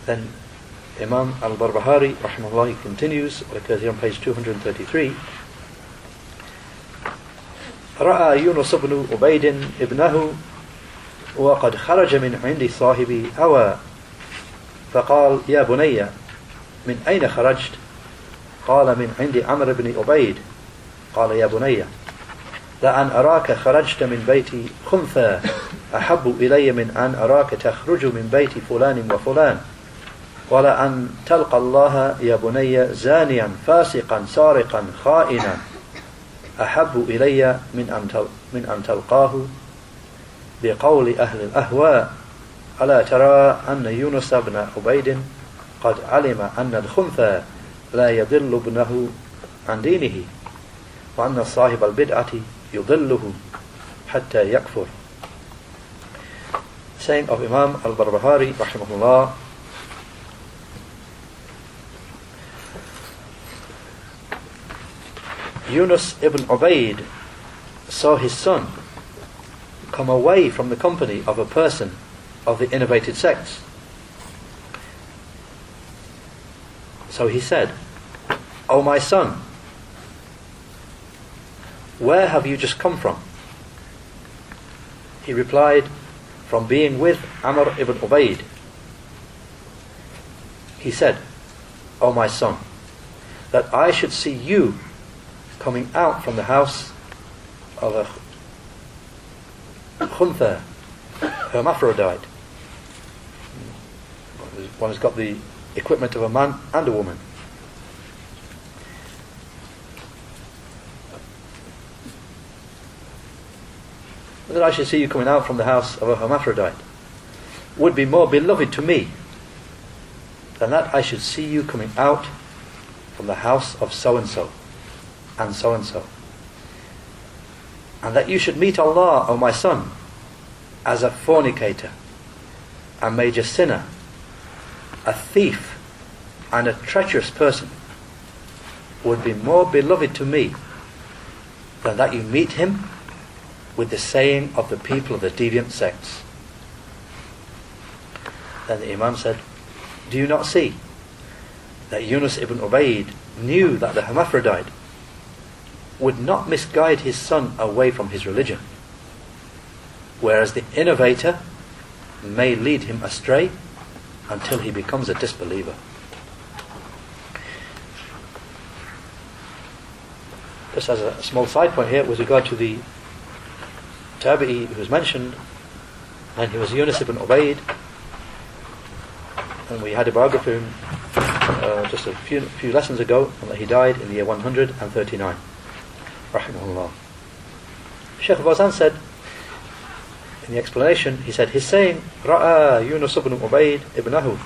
Then Imam al-Barbahari rahimahullah, he continues, what occurs here on page 233. رأى يونس بن عبيد ابنه وقد خرج من عند صاحبي أوى فقال يا بني من أين خرجت؟ قال من عند عمرو بن عبيد. قال يا بني لأن أراك خرجت من بيت خنثى أحب إلي من أن أراك تخرج من بيت فلان وفلان ولأن تلقى الله يا بني زانيا فاسقا سارقا خائنا أحب إلي من أن تلقاه بقول أهل الأهواء ألا ترى أن يونس بن عبيد قد علم أن الخنثى لا يضل ابنه عن دينه وأن صاحب البدعة يضله حتى يكفر. Saying of Imam al-Barbahari rahimahullah, Yunus ibn Ubayd saw his son come away from the company of a person of the innovated sects. So he said, "O my son, where have you just come from?" He replied, "From being with Amr ibn Ubayd." He said, "O my son, that I should see you coming out from the house of a khuntha, hermaphrodite. One has got the equipment of a man and a woman. That I should see you coming out from the house of a hermaphrodite would be more beloved to me than that I should see you coming out from the house of so-and-so and so-and-so. And that you should meet Allah, O my son, as a fornicator, a major sinner, a thief, and a treacherous person would be more beloved to me than that you meet him with the saying of the people of the deviant sects." Then the Imam said, "Do you not see that Yunus ibn Ubayd knew that the hermaphrodite would not misguide his son away from his religion, whereas the innovator may lead him astray until he becomes a disbeliever?" Just as a small side point here with regard to the Tabi'i who was mentioned, and he was Yunus ibn Ubayd, and we had a biography of him just a few lessons ago, and that he died in the year 139 rahimahullah. Shaykh Fawzan said in the explanation, he said his saying "Ra'a Yunus ibn Ubayd ibnahu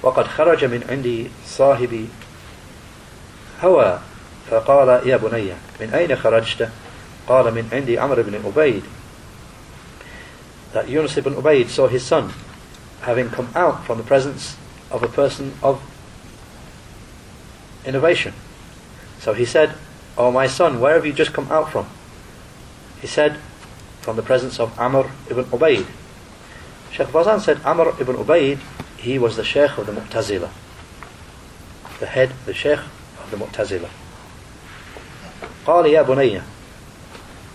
وقد خرج من عندي صاحبي هوى فقال يا بني من أين خرجت قال من عندي عمرو بن عبيد." That Yunus ibn Ubayd saw his son having come out from the presence of a person of innovation. So he said, "O my son, where have you just come out from?" He said, "From the presence of Amr ibn Ubayd." Shaykh Fawzan said Amr ibn Ubayd, he was the Shaykh of the Mu'tazila, the Shaykh of the Mu'tazila. قال يا بني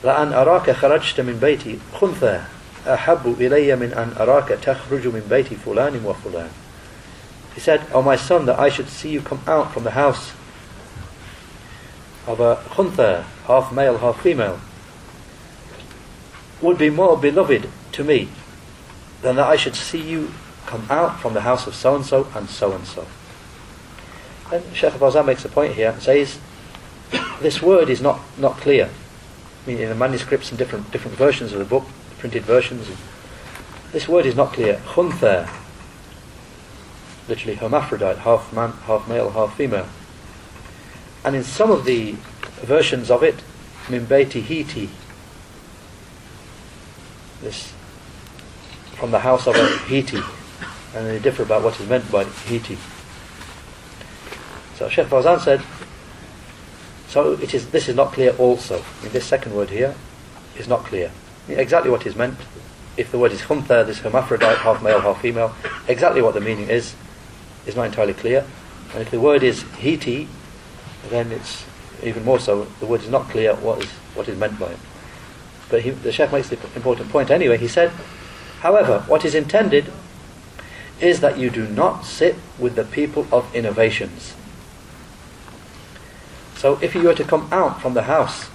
لأن أراك خرجت من بيت خنثى أحب إلي من أن أراك تخرج من بيت فلان وفلان. He said, "O my son, that I should see you come out from the house of a khuntha, half male, half female, would be more beloved to me than that I should see you come out from the house of so-and-so and so-and-so." And Shaykh Fawzan makes a point here and says, this word is not clear. I mean, in the manuscripts and different versions of the book, printed versions, this word is not clear. Khuntha, literally hermaphrodite, half man, half male, half female. And in some of the versions of it, min bayti hiti, this from the house of a Hiti, and they differ about what is meant by Hiti. So Shaykh Fawzan said, so this is not clear also. I mean, this second word here is not clear. I mean, exactly what is meant, if the word is khuntha, this hermaphrodite, half male, half female, exactly what the meaning is is not entirely clear. And if the word is heaty, then it's even more so. The word is not clear what is meant by it. But the Shaykh makes the important point anyway. He said, however, what is intended is that you do not sit with the people of innovations. So if you were to come out from the house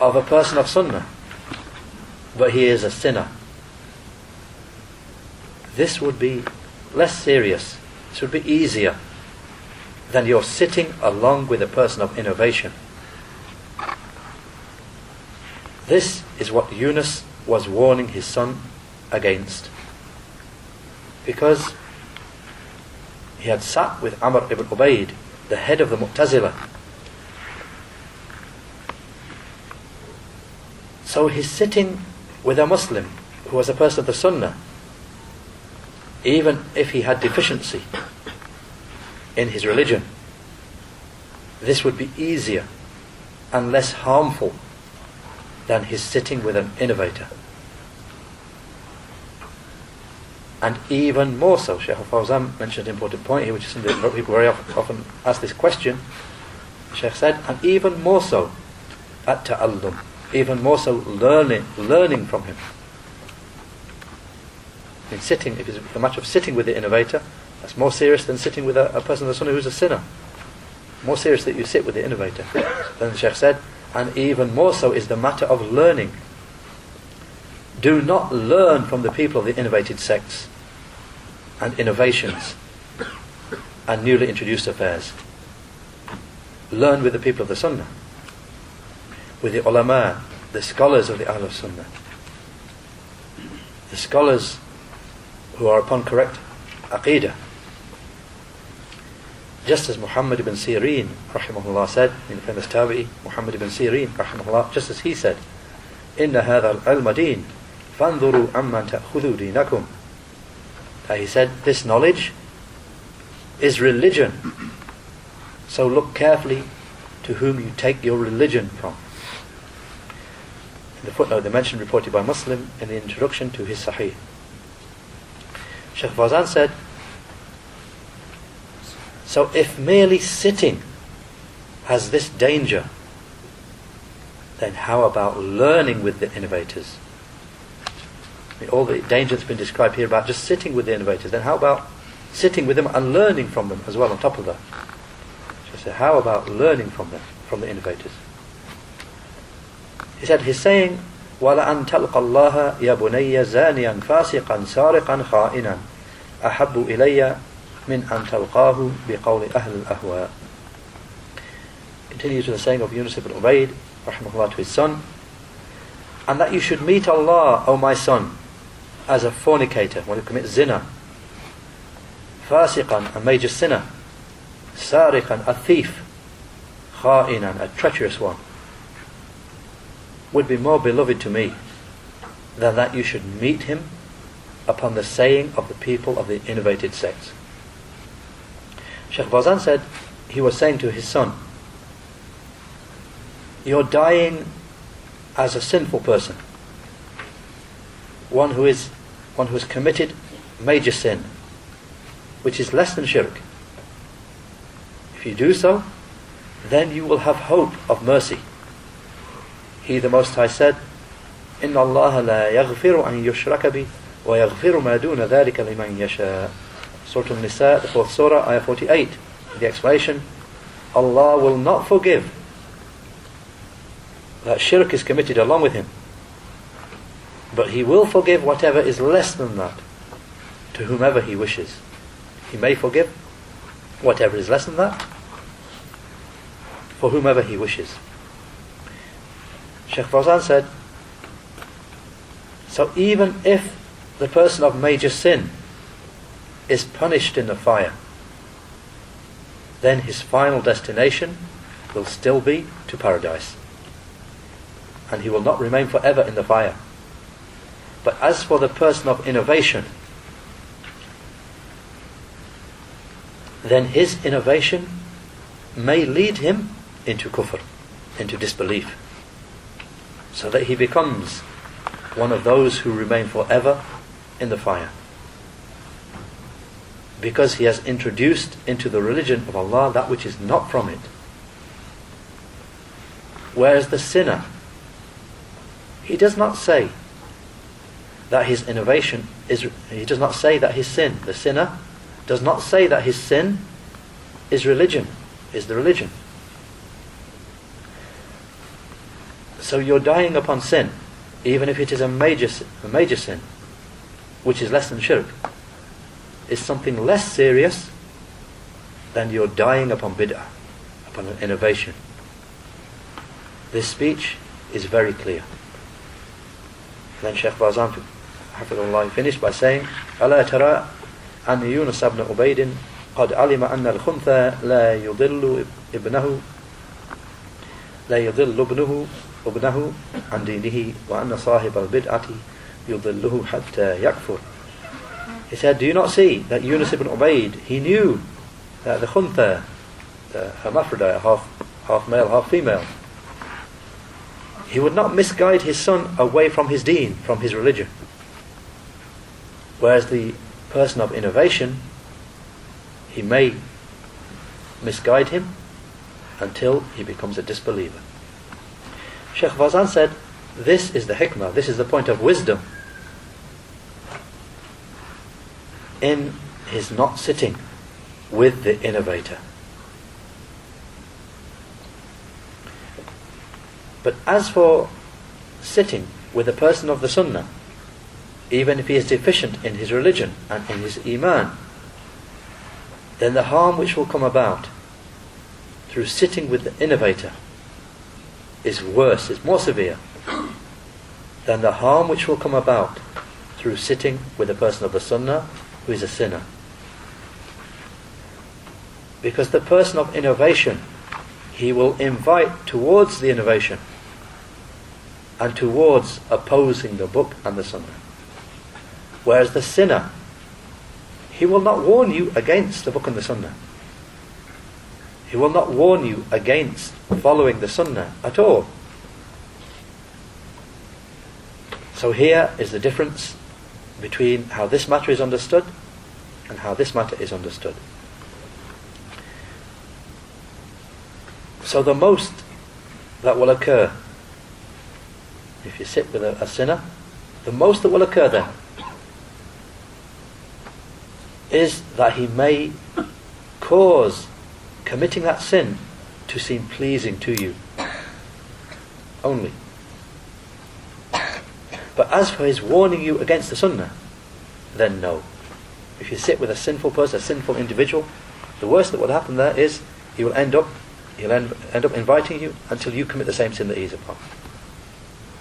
of a person of Sunnah, but he is a sinner, this would be less serious, this would be easier than you're sitting along with a person of innovation. This is what Yunus was warning his son against, because he had sat with Amr ibn Ubayd, the head of the Mu'tazila. So he's sitting with a Muslim who was a person of the Sunnah, even if he had deficiency in his religion. This would be easier and less harmful than his sitting with an innovator. And even more so, Shaykh Fawzan mentioned an important point here, which is something that people very often ask this question. The Shaykh said, and even more so, at-ta'allum, even more so learning from him. In sitting, if it's a matter of sitting with the innovator, that's more serious than sitting with a person of the Sunnah who's a sinner. More serious that you sit with the innovator. Then the Shaykh said, and even more so is the matter of learning. Do not learn from the people of the innovated sects and innovations and newly introduced affairs. Learn with the people of the Sunnah, with the ulama, the scholars of the Ahlul Sunnah, the scholars who are upon correct aqeedah. Just as Muhammad ibn Sirin rahimahullah said, in the famous tabi'i Muhammad ibn Sirin rahimahullah, just as he said, inna hadha al-ilma deen fanzuru amman ta'khudhu deenakum. He said, this knowledge is religion, so look carefully to whom you take your religion from. In the footnote, they mentioned reported by Muslim in the introduction to his Sahih. Shaykh Fawzan said, so if merely sitting has this danger, then how about learning with the innovators? I mean, all the danger that's been described here about just sitting with the innovators, then how about sitting with them and learning from them as well on top of that? So how about learning from them, from the innovators? He said, he's saying, وَلَأَنْ تَلْقَ اللَّهَ يَا بُنَيَّ زَانِيًا فَاسِقًا سَارِقًا خَائِنًا أَحَبُّ إِلَيَّ مِنْ أَنْ تَلْقَاهُ بِقَوْلِ أَهْلِ الْأَهْوَاءِ. Continues with the saying of Yunus ibn Ubayd rahimahullah to his son, and that you should meet Allah, O my son, as a fornicator, when you commit zina, fasiqan, a major sinner, sariqan, a thief, kha'inan, a treacherous one, would be more beloved to me than that you should meet him upon the saying of the people of the innovated sects. Shaykh Fawzan said, he was saying to his son, you're dying as a sinful person, one who has committed major sin, which is less than shirk. If you do so, then you will have hope of mercy. He, the Most High, said, إِنَّ اللَّهَ لَا يَغْفِرُ أَن يُشْرَكَ بِهِ وَيَغْفِرُ مَا دُونَ ذَلِكَ لِمَنْ يَشَاءُ. Surah An-Nisa, the 4th Surah, Ayah 48. The explanation, Allah will not forgive that shirk is committed along with him, but He will forgive whatever is less than that to whomever He wishes. He may forgive whatever is less than that for whomever He wishes. Shaykh Fawzan said, so even if the person of major sin is punished in the fire, then his final destination will still be to paradise, and he will not remain forever in the fire. But as for the person of innovation, then his innovation may lead him into kufr, into disbelief, so that he becomes one of those who remain forever in the fire. because he has introduced into the religion of Allah that which is not from it. Whereas the sinner, he does not say that his innovation is, he does not say that his sin, the sinner does not say that his sin is religion, is the religion. So you're dying upon sin, even if it is a major sin, which is less than shirk, is something less serious than you're dying upon bid'ah, upon an innovation. This speech is very clear. Then Shaykh Fawzan Hafidhullah finished by saying, ألا ترى أن يونس بن عبيد قد علم أن الخنثى لا يضل ابنه عن دينه وأن صاحب البدعة يضله حتى يكفر. He said, do you not see that Yunus ibn Ubayd, he knew that the khuntha, the hermaphrodite, half male, half female, he would not misguide his son away from his deen, from his religion. Whereas the person of innovation, he may misguide him until he becomes a disbeliever. Shaykh Fawzan said, this is the hikmah, this is the point of wisdom in his not sitting with the innovator. But as for sitting with a person of the Sunnah, even if he is deficient in his religion and in his iman, then the harm which will come about through sitting with the innovator is worse, is more severe than the harm which will come about through sitting with a person of the Sunnah who is a sinner. Because the person of innovation, he will invite towards the innovation and towards opposing the book and the Sunnah. Whereas the sinner, he will not warn you against the book and the Sunnah. He will not warn you against following the Sunnah at all. So here is the difference between how this matter is understood and how this matter is understood. So the most that will occur, if you sit with a sinner, the most that will occur then is that he may cause committing that sin to seem pleasing to you only. But as for his warning you against the Sunnah, then no. If you sit with a sinful person, a sinful individual, the worst that will happen there is he'll end up inviting you until you commit the same sin that he's upon.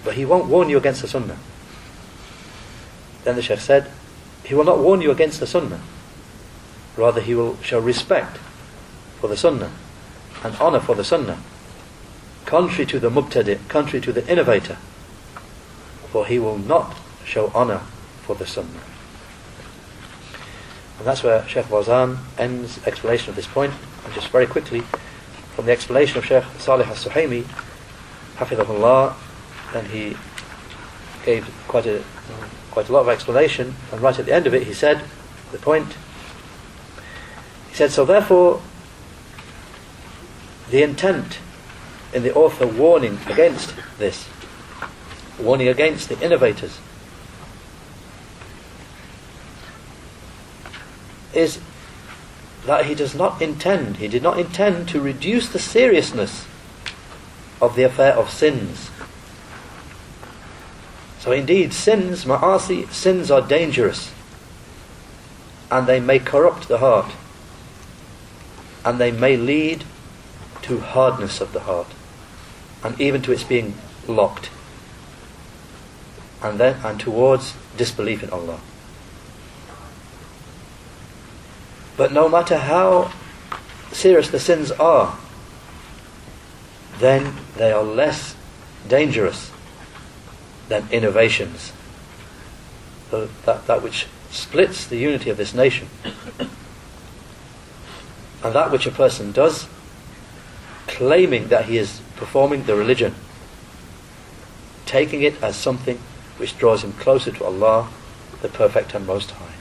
But he won't warn you against the Sunnah. Then the Shaykh said, he will not warn you against the Sunnah. Rather, he will show respect for the Sunnah and honour for the Sunnah, contrary to the mubtadi', contrary to the innovator. For he will not show honour for the Sunnah. And that's where Shaykh Fawzan ends explanation of this point. And just very quickly, from the explanation of Shaykh Salih al-Suhaimi, Hafidhahullah, then he gave quite a lot of explanation, and right at the end of it he said, the point, he said, so therefore, the intent in the author warning against this, warning against the innovators, is that he did not intend to reduce the seriousness of the affair of sins. So indeed, sins, ma'asi, sins are dangerous, and they may corrupt the heart, and they may lead to hardness of the heart, and even to its being locked, and towards disbelief in Allah. But no matter how serious the sins are, then they are less dangerous than innovations, that which splits the unity of this nation, and that which a person does claiming that he is performing the religion, taking it as something which draws him closer to Allah, the Perfect and Most High.